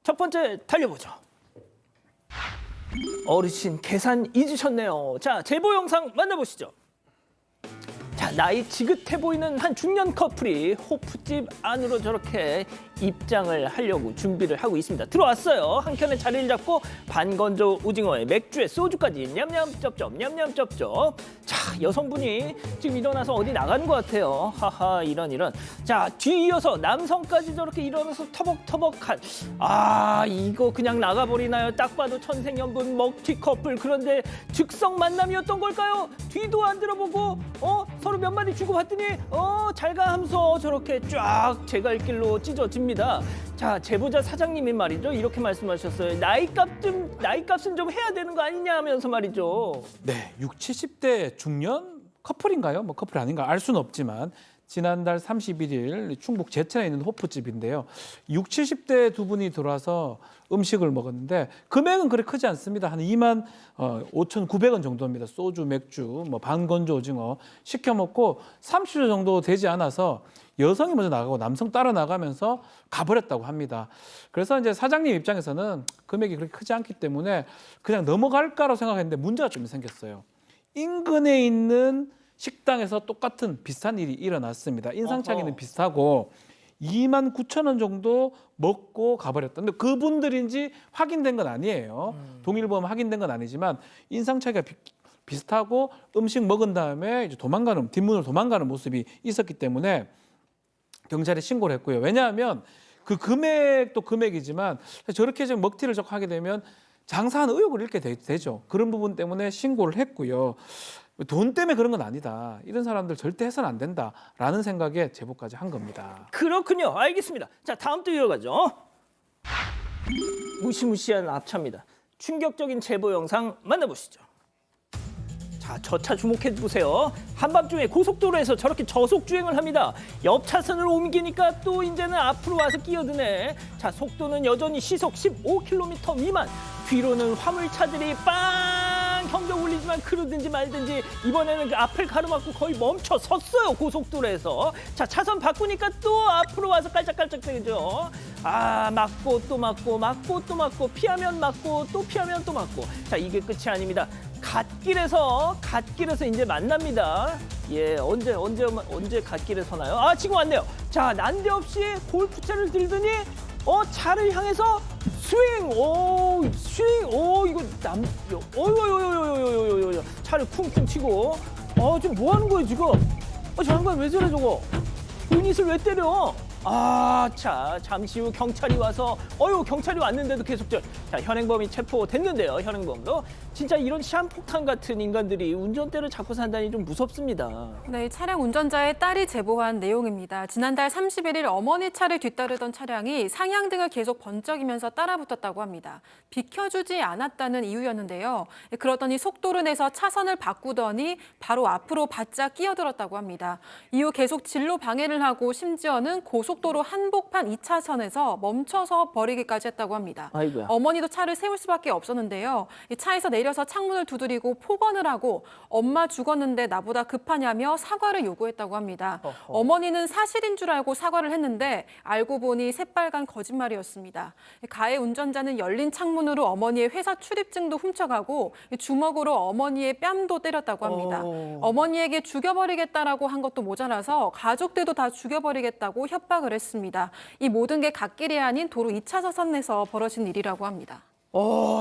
첫 번째 달려보죠. 어르신 계산 잊으셨네요. 자, 제보 영상 만나보시죠. 자, 나이 지긋해 보이는 한 중년 커플이 호프집 안으로 저렇게 입장을 하려고 준비를 하고 있습니다. 들어왔어요. 한 켠에 자리를 잡고 반건조 오징어에 맥주에 소주까지 냠냠쩝쩝 냠냠쩝쩝. 자, 여성분이 지금 일어나서 어디 나가는 것 같아요. 하하, 이런. 자, 뒤이어서 남성까지 저렇게 일어나서 터벅터벅한. 아, 이거 그냥 나가버리나요? 딱 봐도 천생연분 먹튀 커플. 그런데 즉석 만남이었던 걸까요? 뒤도 안 들어보고 서로 몇 마디 주고받더니 잘가 하면서 저렇게 쫙 제 갈 길로 찢어집니다. 자, 제보자 사장님이 말이죠. 이렇게 말씀하셨어요. 나이값은 좀 해야 되는 거 아니냐 하면서 말이죠. 네, 60, 70대 중년 커플인가요? 뭐 커플이 아닌가 알 수는 없지만 지난달 31일 충북 제천에 있는 호프집인데요. 60, 70대 두 분이 들어와서 음식을 먹었는데 금액은 그렇게 크지 않습니다. 한 2만 5,900원 정도입니다. 소주, 맥주, 뭐 반건조 오징어 시켜 먹고 30초 정도 되지 않아서 여성이 먼저 나가고 남성 따라 나가면서 가버렸다고 합니다. 그래서 이제 사장님 입장에서는 금액이 그렇게 크지 않기 때문에 그냥 넘어갈까라고 생각했는데 문제가 좀 생겼어요. 인근에 있는 식당에서 똑같은 비슷한 일이 일어났습니다. 인상착의는 비슷하고 2만 9천 원 정도 먹고 가버렸다. 근데 그분들인지 확인된 건 아니에요. 동일보험 확인된 건 아니지만 인상착의가 비슷하고 음식 먹은 다음에 이제 뒷문으로 도망가는 모습이 있었기 때문에 경찰에 신고를 했고요. 왜냐하면 그 금액도 금액이지만 저렇게 좀 먹튀를 하게 되면 장사하는 의욕을 잃게 되죠. 그런 부분 때문에 신고를 했고요. 돈 때문에 그런 건 아니다. 이런 사람들 절대 해서는 안 된다라는 생각에 제보까지 한 겁니다. 그렇군요. 알겠습니다. 자, 다음 또 이어가죠. 무시무시한 앞차입니다. 충격적인 제보 영상 만나보시죠. 자, 저 차 주목해 보세요. 한밤중에 고속도로에서 저렇게 저속 주행을 합니다. 옆 차선을 옮기니까 또 이제는 앞으로 와서 끼어드네. 자, 속도는 여전히 시속 15km 미만. 뒤로는 화물차들이 빵 경적 울리지만 그러든지 말든지 이번에는 그 앞을 가로막고 거의 멈춰 섰어요. 고속도로에서. 자, 차선 바꾸니까 또 앞으로 와서 깔짝깔짝대죠. 아, 맞고 또 맞고 맞고 또 맞고 피하면 맞고 또 피하면 또 맞고. 자, 이게 끝이 아닙니다. 갓길에서 이제 만납니다. 예, 언제 갓길에 서나요? 아, 지금 왔네요. 자, 난데없이 골프채를 들더니 차를 향해서 스윙, 이거 차를 쿵쿵 치고, 지금 뭐 하는 거예요 지금? 저 양반 왜 저래 저거? 유닛을 왜 때려? 자, 잠시 후 경찰이 와서, 경찰이 왔는데도 계속 자, 현행범이 체포됐는데요. 현행범도. 진짜 이런 시한폭탄 같은 인간들이 운전대를 잡고 산다니 좀 무섭습니다. 네, 차량 운전자의 딸이 제보한 내용입니다. 지난달 31일 어머니 차를 뒤따르던 차량이 상향등을 계속 번쩍이면서 따라붙었다고 합니다. 비켜주지 않았다는 이유였는데요. 그러더니 속도를 내서 차선을 바꾸더니 바로 앞으로 바짝 끼어들었다고 합니다. 이후 계속 진로 방해를 하고 심지어는 고속도로 한복판 2차선에서 멈춰서 버리기까지 했다고 합니다. 아이고야. 어머니도 차를 세울 수밖에 없었는데요. 차에서 내려서 창문을 두드리고 폭언을 하고 엄마 죽었는데 나보다 급하냐며 사과를 요구했다고 합니다. 어머니는 사실인 줄 알고 사과를 했는데 알고 보니 새빨간 거짓말이었습니다. 가해 운전자는 열린 창문으로 어머니의 회사 출입증도 훔쳐가고 주먹으로 어머니의 뺨도 때렸다고 합니다. 어머니에게 죽여버리겠다라고 한 것도 모자라서 가족들도 다 죽여버리겠다고 협박을 했습니다. 이 모든 게 갓길이 아닌 도로 2차선에서 벌어진 일이라고 합니다.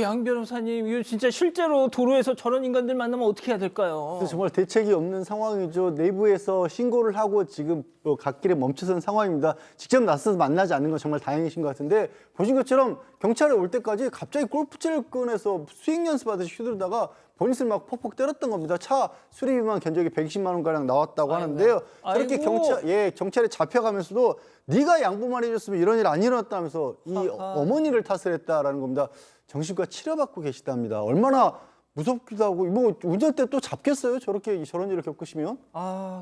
양 변호사님, 이거 진짜 실제로 도로에서 저런 인간들 만나면 어떻게 해야 될까요? 정말 대책이 없는 상황이죠. 내부에서 신고를 하고 지금 갓길에 멈춰선 상황입니다. 직접 나서서 만나지 않는 건 정말 다행이신 것 같은데 보신 것처럼 경찰에 올 때까지 갑자기 골프채를 꺼내서 스윙 연습하듯이 휘두르다가 보닛을 막 퍽퍽 때렸던 겁니다. 차 수리비만 견적이 120만 원가량 나왔다고 하는데요. 저렇게 경찰에 잡혀가면서도 네가 양보만 해줬으면 이런 일 안 일어났다면서 이 어머니를 탓을 했다라는 겁니다. 정신과 치료받고 계시답니다. 얼마나 무섭기도 하고 뭐 운전대 또 잡겠어요? 저런 일을 겪으시면?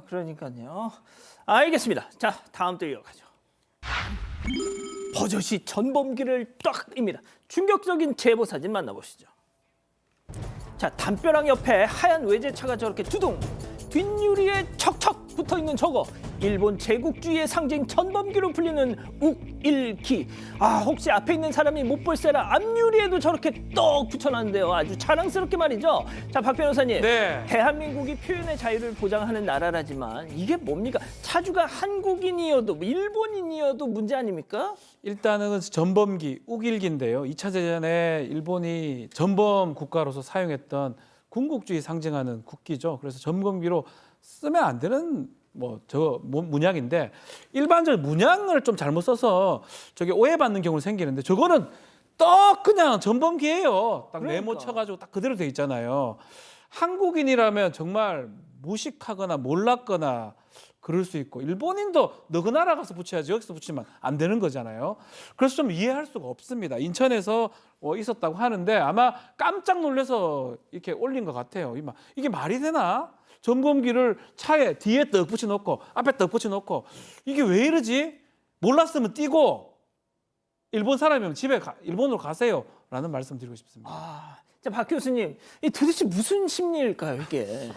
그러니까요. 알겠습니다. 자, 다음 또 이어가죠. 버젓이 전범기를 딱 입니다. 충격적인 제보 사진 만나보시죠. 자, 담벼락 옆에 하얀 외제차가 저렇게 두둥 뒷유리에 척척 붙어있는 저거 일본 제국주의의 상징 전범기로 불리는 욱일기. 아, 혹시 앞에 있는 사람이 못 볼세라 앞유리에도 저렇게 떡 붙여놨는데요. 아주 자랑스럽게 말이죠. 자, 박 변호사님. 네. 대한민국이 표현의 자유를 보장하는 나라라지만 이게 뭡니까? 차주가 한국인이어도 일본인이어도 문제 아닙니까? 일단은 전범기 욱일기인데요. 2차 대전에 일본이 전범 국가로서 사용했던 군국주의 상징하는 국기죠. 그래서 전범기로 쓰면 안 되는 문양인데 일반적인 문양을 좀 잘못 써서 저게 오해받는 경우가 생기는데 저거는 딱 그냥 전범기예요. 딱 그러니까. 네모 쳐가지고 딱 그대로 돼 있잖아요. 한국인이라면 정말 무식하거나 몰랐거나 그럴 수 있고 일본인도 너그 나라 가서 붙여야지 여기서 붙이면 안 되는 거잖아요. 그래서 좀 이해할 수가 없습니다. 인천에서 있었다고 하는데 아마 깜짝 놀라서 이렇게 올린 것 같아요. 이게 말이 되나? 전범기를 차에 뒤에 떡 붙여놓고 앞에 떡 붙여놓고 이게 왜 이러지? 몰랐으면 뛰고 일본 사람이면 일본으로 가세요라는 말씀 드리고 싶습니다. 자, 박 교수님, 이 도대체 무슨 심리일까요, 이게?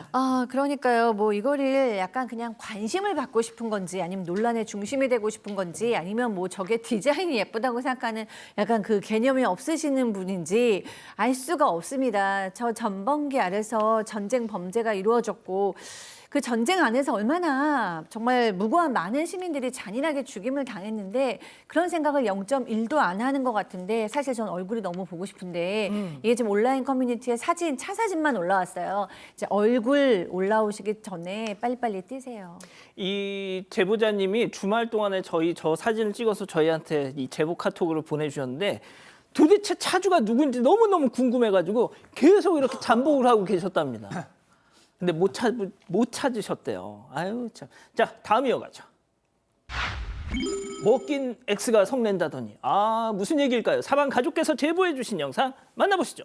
그러니까요. 뭐 이거를 약간 그냥 관심을 받고 싶은 건지 아니면 논란의 중심이 되고 싶은 건지 아니면 뭐 저게 디자인이 예쁘다고 생각하는 약간 그 개념이 없으시는 분인지 알 수가 없습니다. 저 전범기 아래서 전쟁 범죄가 이루어졌고 그 전쟁 안에서 얼마나 정말 무고한 많은 시민들이 잔인하게 죽임을 당했는데 그런 생각을 0.1도 안 하는 것 같은데 사실 전 얼굴이 너무 보고 싶은데 이게 지금 온라인 커뮤니티에 차 사진만 올라왔어요. 이제 얼굴 올라오시기 전에 빨리빨리 뛰세요. 이 제보자님이 주말 동안에 저 사진을 찍어서 저희한테 이 제보 카톡으로 보내주셨는데 도대체 차주가 누군지 너무너무 궁금해가지고 계속 이렇게 잠복을 하고 계셨답니다. 근데 못 찾으셨대요. 아유 참. 자, 다음 이어가죠. 먹긴 X가 성낸다더니 무슨 얘기일까요? 사방 가족께서 제보해 주신 영상 만나보시죠.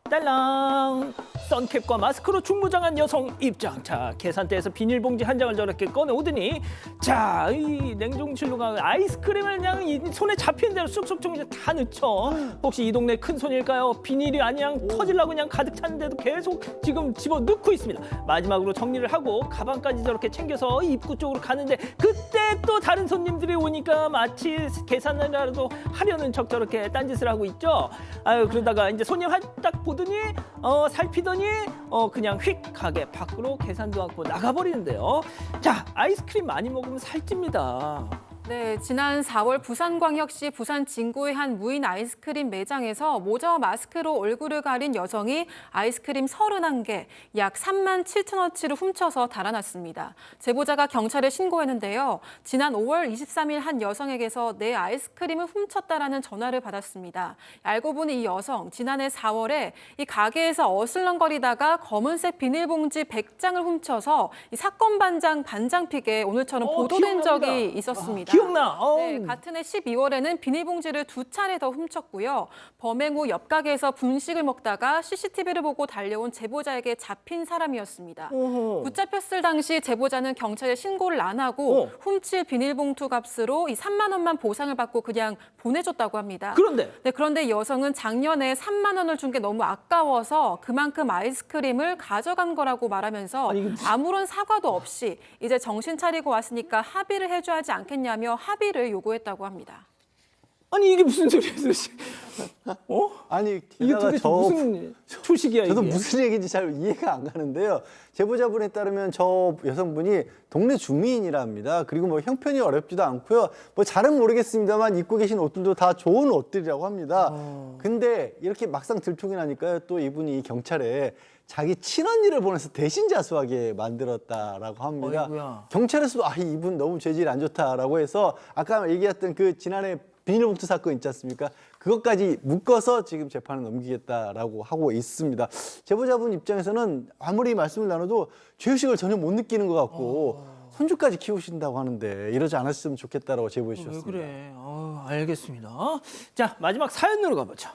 딸랑 선캡과 마스크로 중무장한 여성 입장. 자, 계산대에서 비닐봉지 한 장을 저렇게 꺼내오더니 자, 이 냉동실로 가 아이스크림을 그냥 이 손에 잡히는 대로 쑥쑥 좀 다 넣죠. 혹시 이 동네 큰 손일까요? 비닐이 그냥 터질라고 그냥 가득 찼는데도 계속 지금 집어넣고 있습니다. 마지막으로 정리를 하고 가방까지 저렇게 챙겨서 입구 쪽으로 가는데 그때 또 다른 손님들이 오니까 마치 계산이라도 하려는 척 저렇게 딴짓을 하고 있죠. 아유, 그러다가 이제 손님 딱 보더니 살피더니 그냥 휙 가게 밖으로 계산도 하고 나가버리는데요. 자, 아이스크림 많이 먹으면 살찝니다. 네, 지난 4월 부산광역시 부산 진구의 한 무인 아이스크림 매장에서 모자와 마스크로 얼굴을 가린 여성이 아이스크림 31개, 약 3만 7천원치를 훔쳐서 달아났습니다. 제보자가 경찰에 신고했는데요. 지난 5월 23일 한 여성에게서 내 아이스크림을 훔쳤다라는 전화를 받았습니다. 알고 보니 이 여성, 지난해 4월에 이 가게에서 어슬렁거리다가 검은색 비닐봉지 100장을 훔쳐서 이 사건 반장픽에 오늘처럼 보도된 기억납니다. 적이 있었습니다. 기억나. 네, 같은 해 12월에는 비닐봉지를 2차례 더 훔쳤고요. 범행 후 옆 가게에서 분식을 먹다가 CCTV를 보고 달려온 제보자에게 잡힌 사람이었습니다. 어허. 붙잡혔을 당시 제보자는 경찰에 신고를 안 하고 훔칠 비닐봉투 값으로 이 3만 원만 보상을 받고 그냥 보내줬다고 합니다. 그런데 여성은 작년에 3만 원을 준 게 너무 아까워서 그만큼 아이스크림을 가져간 거라고 말하면서 아무런 사과도 없이 이제 정신 차리고 왔으니까 합의를 해줘야 하지 않겠냐며 합의를 요구했다고 합니다. 아니 이게 무슨 소리예요? 아니 이게 게다가 도대체 무슨 초식이야 저도 이게? 무슨 얘기인지 잘 이해가 안 가는데요. 제보자분에 따르면 저 여성분이 동네 주민이랍니다. 그리고 뭐 형편이 어렵지도 않고요. 뭐 잘은 모르겠습니다만 입고 계신 옷들도 다 좋은 옷들이라고 합니다. 근데 이렇게 막상 들통이 나니까요. 또 이분이 경찰에 자기 친언니를 보내서 대신 자수하게 만들었다라고 합니다. 어이구야. 경찰에서도 이분 너무 죄질이 안 좋다라고 해서 아까 얘기했던 그 지난해 비닐봉투 사건 있지 않습니까? 그것까지 묶어서 지금 재판을 넘기겠다라고 하고 있습니다. 제보자분 입장에서는 아무리 말씀을 나눠도 죄의식을 전혀 못 느끼는 것 같고 손주까지 키우신다고 하는데 이러지 않았으면 좋겠다라고 제보해 주셨습니다. 왜 그래? 알겠습니다. 자, 마지막 사연으로 가보죠.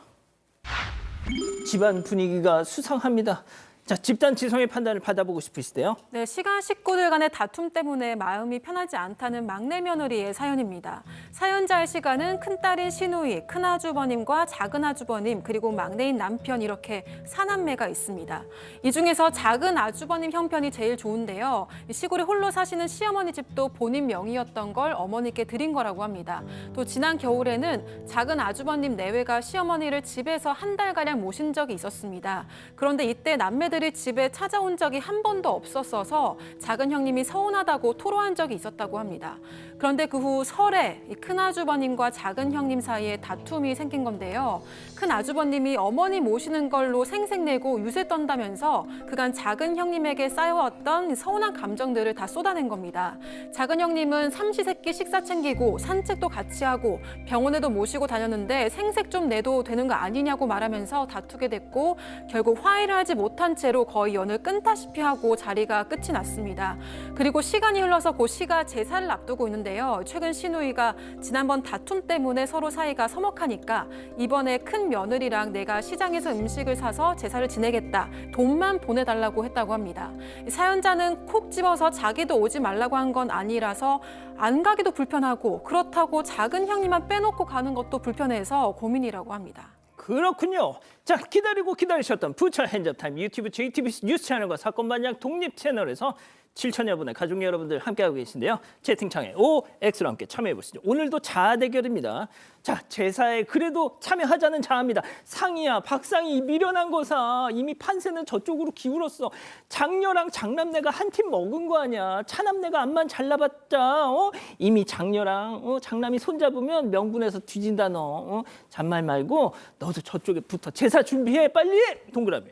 집안 분위기가 수상합니다. 자, 집단 지성의 판단을 받아보고 싶으시대요. 네, 시간 식구들 간의 다툼 때문에 마음이 편하지 않다는 막내 며느리의 사연입니다. 사연자의 시간은 큰딸인 시누이, 큰아주버님과 작은아주버님, 그리고 막내인 남편 이렇게 4남매가 있습니다. 이 중에서 작은아주버님 형편이 제일 좋은데요. 시골에 홀로 사시는 시어머니 집도 본인 명의였던 걸 어머니께 드린 거라고 합니다. 또 지난 겨울에는 작은아주버님 내외가 시어머니를 집에서 한 달가량 모신 적이 있었습니다. 그런데 이때 남매들이 집에 찾아온 적이 한 번도 없었어서 작은 형님이 서운하다고 토로한 적이 있었다고 합니다. 그런데 그 후 설에 큰아주버님과 작은 형님 사이에 다툼이 생긴 건데요. 큰아주버님이 어머니 모시는 걸로 생색내고 유세 떤다면서 그간 작은 형님에게 쌓여왔던 서운한 감정들을 다 쏟아낸 겁니다. 작은 형님은 삼시세끼 식사 챙기고 산책도 같이 하고 병원에도 모시고 다녔는데 생색 좀 내도 되는 거 아니냐고 말하면서 다투게 됐고 결국 화해를 하지 못한 채로 거의 연을 끊다시피 하고 자리가 끝이 났습니다. 그리고 시간이 흘러서 곧 시가 제사를 앞두고 있는데요. 최근 시누이가 지난번 다툼 때문에 서로 사이가 서먹하니까 이번에 큰 며느리랑 내가 시장에서 음식을 사서 제사를 지내겠다. 돈만 보내달라고 했다고 합니다. 사연자는 콕 집어서 자기도 오지 말라고 한 건 아니라서 안 가기도 불편하고 그렇다고 작은 형님만 빼놓고 가는 것도 불편해서 고민이라고 합니다. 그렇군요. 자, 기다리고 기다리셨던 부처 핸즈타임 유튜브 JTBC 뉴스 채널과 사건 반장 독립 채널에서 7천여 분의 가족 여러분들 함께하고 계신데요. 채팅창에 OX로 함께 참여해 보시죠. 오늘도 자아 대결입니다. 자, 제사에 그래도 참여하자는 자아입니다. 상이야, 박상이 미련한 거사. 이미 판세는 저쪽으로 기울었어. 장녀랑 장남내가 한 팀 먹은 거 아니야. 차남내가 앞만 잘라봤자 이미 장녀랑 장남이 손잡으면 명분에서 뒤진다 너. 잔말 말고 너도 저쪽에 붙어. 제사 준비해 빨리. 동그라미.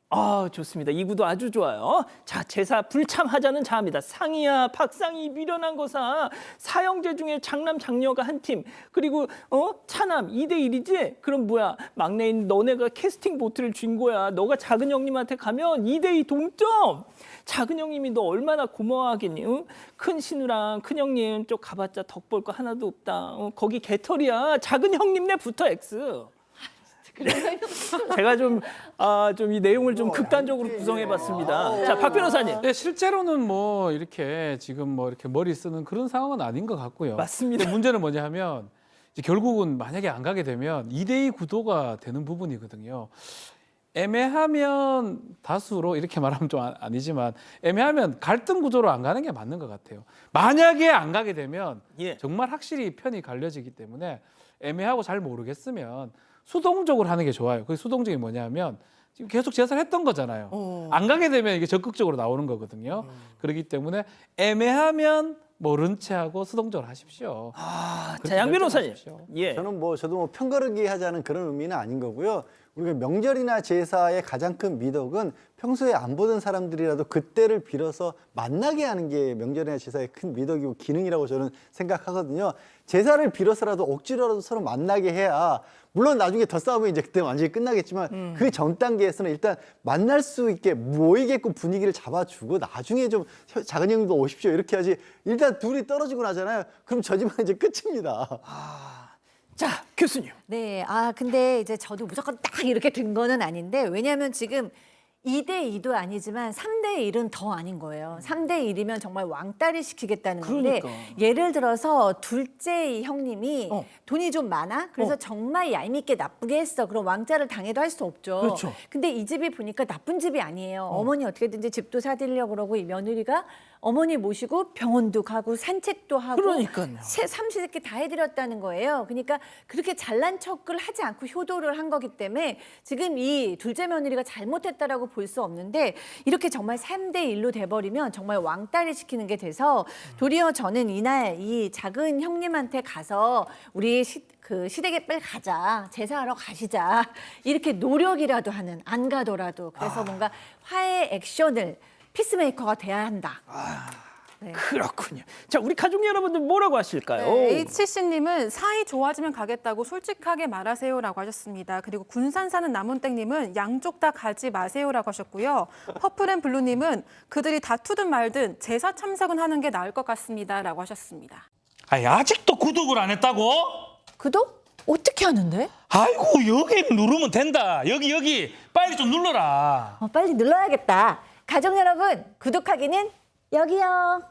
아, 좋습니다. 이 구도 아주 좋아요. 자, 제사 불참하자는 자입니다. 상이야, 박상이 미련한 거사. 사형제 중에 장남, 장녀가 한 팀. 그리고 차남 2대1이지? 그럼 뭐야? 막내인 너네가 캐스팅 보트를 쥔 거야. 너가 작은 형님한테 가면 2대2 동점. 작은 형님이 너 얼마나 고마워하겠니? 큰 신우랑 큰 형님 쪽 가봤자 덕 볼 거 하나도 없다. 거기 개털이야. 작은 형님네 붙어 X. 제가 좀 이 내용을 좀 극단적으로 구성해봤습니다. 자, 박 변호사님. 네, 실제로는 뭐 이렇게 지금 뭐 이렇게 머리 쓰는 그런 상황은 아닌 것 같고요. 맞습니다. 근데 문제는 뭐냐 하면 이제 결국은 만약에 안 가게 되면 2대2 구도가 되는 부분이거든요. 애매하면 다수로 이렇게 말하면 좀 아니지만 애매하면 갈등 구조로 안 가는 게 맞는 것 같아요. 만약에 안 가게 되면 정말 확실히 편이 갈려지기 때문에 애매하고 잘 모르겠으면 수동적으로 하는 게 좋아요. 그 수동적이 뭐냐면 지금 계속 제사를 했던 거잖아요. 안 가게 되면 이게 적극적으로 나오는 거거든요. 그렇기 때문에 애매하면 모른 채 하고 수동적으로 하십시오. 자, 양 변호사님. 예. 저도 뭐 편가르기 하자는 그런 의미는 아닌 거고요. 우리가 명절이나 제사의 가장 큰 미덕은 평소에 안 보던 사람들이라도 그때를 빌어서 만나게 하는 게 명절이나 제사의 큰 미덕이고 기능이라고 저는 생각하거든요. 제사를 빌어서라도 억지로라도 서로 만나게 해야 물론 나중에 더 싸우면 이제 그때 완전히 끝나겠지만 그 전 단계에서는 일단 만날 수 있게 모이게끔 분위기를 잡아주고 나중에 좀 작은 형님도 오십시오 이렇게 하지 일단 둘이 떨어지고 나잖아요. 그럼 저 집은 이제 끝입니다. 자, 교수님. 네, 근데 이제 저도 무조건 딱 이렇게 든 거는 아닌데 왜냐하면 지금 2대2도 아니지만 3대1은 더 아닌 거예요. 3대1이면 정말 왕따를 시키겠다는 건데 예를 들어서 둘째 형님이 돈이 좀 많아? 그래서 정말 얄밉게 나쁘게 했어. 그럼 왕따를 당해도 할 수 없죠. 그렇죠. 근데 이 집이 보니까 나쁜 집이 아니에요. 어머니 어떻게든지 집도 사드리려고 그러고 이 며느리가 어머니 모시고 병원도 가고 산책도 하고 그러니까요. 삼시세끼 다 해드렸다는 거예요. 그러니까 그렇게 잘난 척을 하지 않고 효도를 한 거기 때문에 지금 이 둘째 며느리가 잘못했다라고 볼 수 없는데 이렇게 정말 3대1로 돼버리면 정말 왕따를 시키는 게 돼서 도리어 저는 이날 이 작은 형님한테 가서 우리 시댁에 빨리 가자. 제사하러 가시자. 이렇게 노력이라도 하는 안 가더라도 그래서 뭔가 화해 액션을 피스메이커가 돼야 한다. 네. 그렇군요. 자, 우리 가족 여러분들 뭐라고 하실까요? 네, HC님은 사이 좋아지면 가겠다고 솔직하게 말하세요라고 하셨습니다. 그리고 군산 사는 남은땡님은 양쪽 다 가지 마세요라고 하셨고요. 퍼플앤블루님은 그들이 다투든 말든 제사 참석은 하는 게 나을 것 같습니다라고 하셨습니다. 아직도 구독을 안 했다고? 구독? 어떻게 하는데? 아이고 여기 누르면 된다. 여기 빨리 좀 눌러라. 빨리 눌러야겠다. 가족 여러분, 구독하기는 여기요.